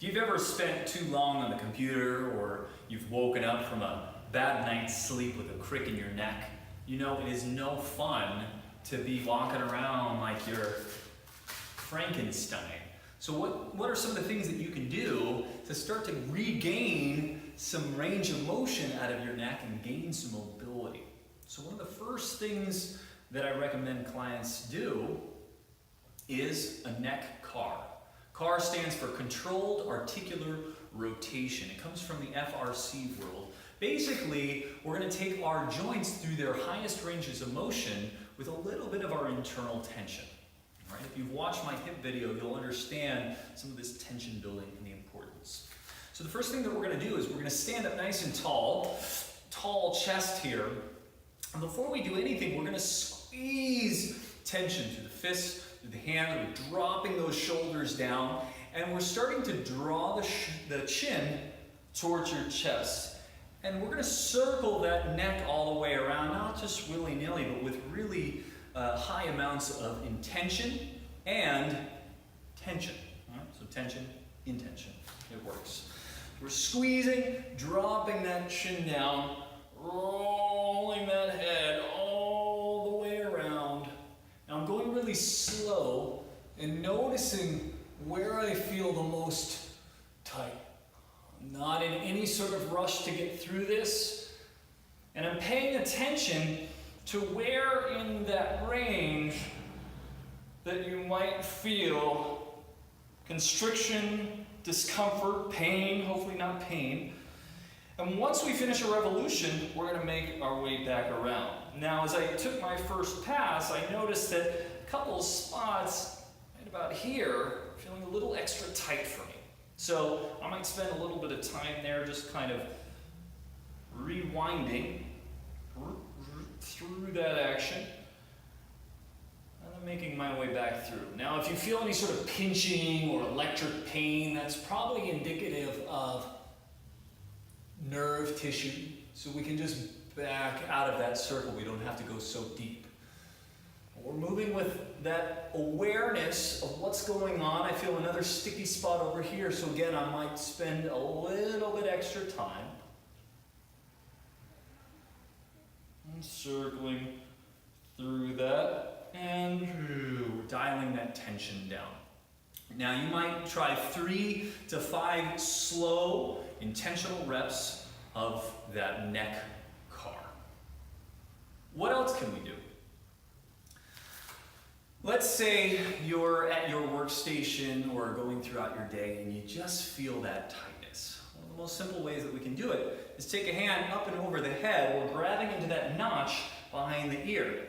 If you've ever spent too long on the computer or you've woken up from a bad night's sleep with a crick in your neck, you know it is no fun to be walking around like you're Frankenstein. So what are some of the things that you can do to start to regain some range of motion out of your neck and gain some mobility? So one of the first things that I recommend clients do is a neck CAR. CAR stands for Controlled Articular Rotation. It comes from the FRC world. Basically, we're going to take our joints through their highest ranges of motion with a little bit of our internal tension. Right? If you've watched my hip video, you'll understand some of this tension building and the importance. So the first thing that we're going to do is we're going to stand up nice and tall chest here. And before we do anything, we're going to squeeze tension through the fists, through the hand. We're dropping those shoulders down, and we're starting to draw the chin towards your chest. And we're going to circle that neck all the way around, not just willy-nilly, but with really high amounts of intention and tension. Right? So tension, intention. It works. We're squeezing, dropping that chin down, rolling that head all the way around. Now I'm going really slow and noticing where I feel the most tight. I'm not in any sort of rush to get through this. And I'm paying attention to where in that range that you might feel constriction, discomfort, pain, hopefully not pain. And once we finish a revolution, we're going to make our way back around. Now, as I took my first pass, I noticed that a couple of spots right about here feeling a little extra tight for me. So I might spend a little bit of time there just kind of rewinding through that action, and then making my way back through. Now, if you feel any sort of pinching or electric pain, that's probably indicative of nerve tissue, so we can just back out of that circle. We don't have to go so deep. We're moving with that awareness of what's going on. I feel another sticky spot over here, so again, I might spend a little bit extra time. And circling through that, and we're dialing that tension down. Now you might try 3 to 5 slow, intentional reps of that neck CAR. What else can we do? Let's say you're at your workstation or going throughout your day and you just feel that tightness. One of the most simple ways that we can do it is take a hand up and over the head or grabbing into that notch behind the ear.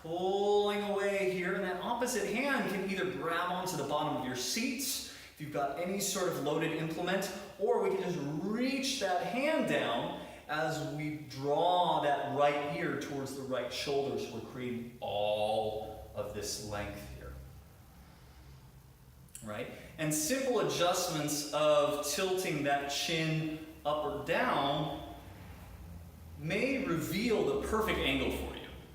Pulling away here, and that opposite hand can either grab onto the bottom of your seats if you've got any sort of loaded implement, or we can just reach that hand down as we draw that right ear towards the right shoulder, so we're creating all of this length here. Right? And simple adjustments of tilting that chin up or down may reveal the perfect angle for you.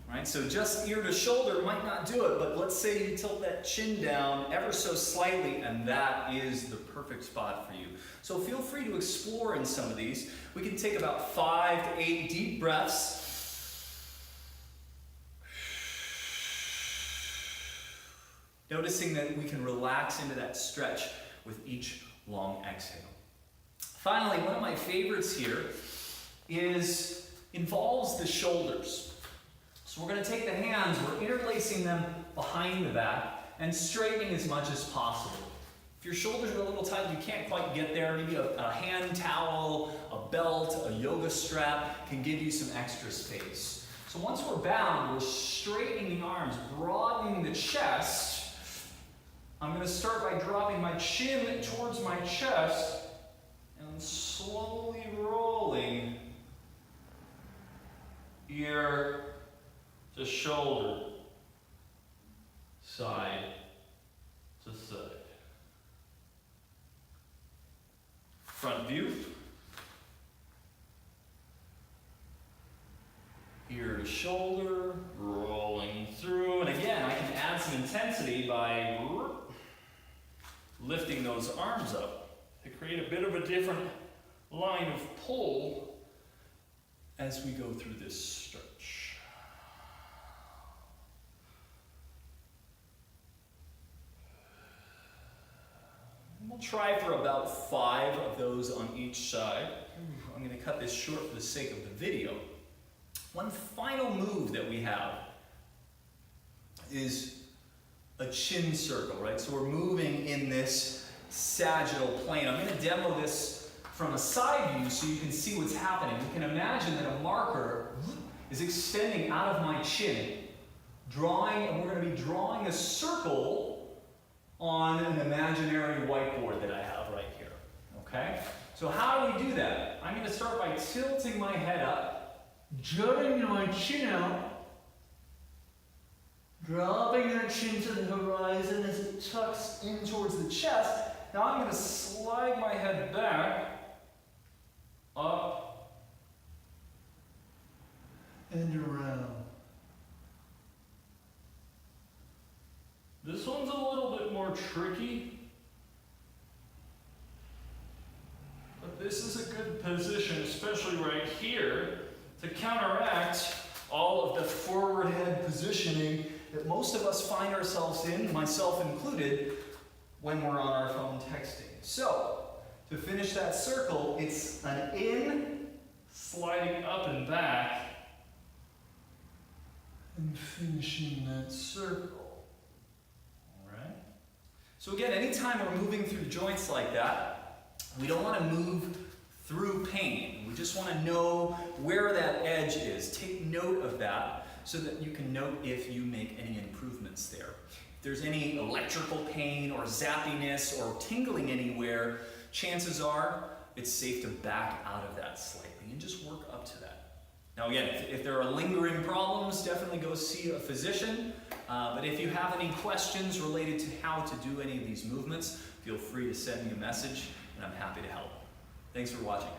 Right? So just ear to shoulder might not do it, but let's say you tilt that chin down ever so slightly, and that is the perfect spot for you. So feel free to explore in some of these. We can take about 5 to 8 deep breaths. Noticing that we can relax into that stretch with each long exhale. Finally, one of my favorites here involves the shoulders. So we're going to take the hands, we're interlacing them behind the back and straightening as much as possible. If your shoulders are a little tight, you can't quite get there, maybe a hand towel, a belt, a yoga strap can give you some extra space. So once we're bound, we're straightening the arms, broadening the chest. I'm going to start by dropping my chin towards my chest and slowly rolling ear to shoulder, side to side. Front view. Ear to shoulder, rolling through. And again, I can add some intensity by lifting those arms up. to create a bit of a different line of pull as we go through this stretch. And we'll try for about 5 of those on each side. I'm going to cut this short for the sake of the video. One final move that we have is a chin circle, right? So we're moving in this sagittal plane. I'm going to demo this from a side view so you can see what's happening. You can imagine that a marker is extending out of my chin, and we're going to be drawing a circle on an imaginary whiteboard that I have right here, okay? So how do we do that? I'm going to start by tilting my head up, jutting my chin out, dropping that chin to the horizon as it tucks in towards the chest. Now I'm going to slide my head back, up, and around. This one's a little bit more tricky, but this is a good position, especially right here, to counteract all of the forward head positioning that most of us find ourselves in, myself included, when we're on our phone texting. So, to finish that circle, it's an in, sliding up and back, and finishing that circle. Alright? So again, anytime we're moving through joints like that, we don't want to move through pain. We just want to know where that edge is. Take note of that so that you can note if you make any improvements there. If there's any electrical pain or zappiness or tingling anywhere, chances are it's safe to back out of that slightly and just work up to that. Now again, if there are lingering problems, definitely go see a physician. But if you have any questions related to how to do any of these movements, feel free to send me a message and I'm happy to help. Thanks for watching.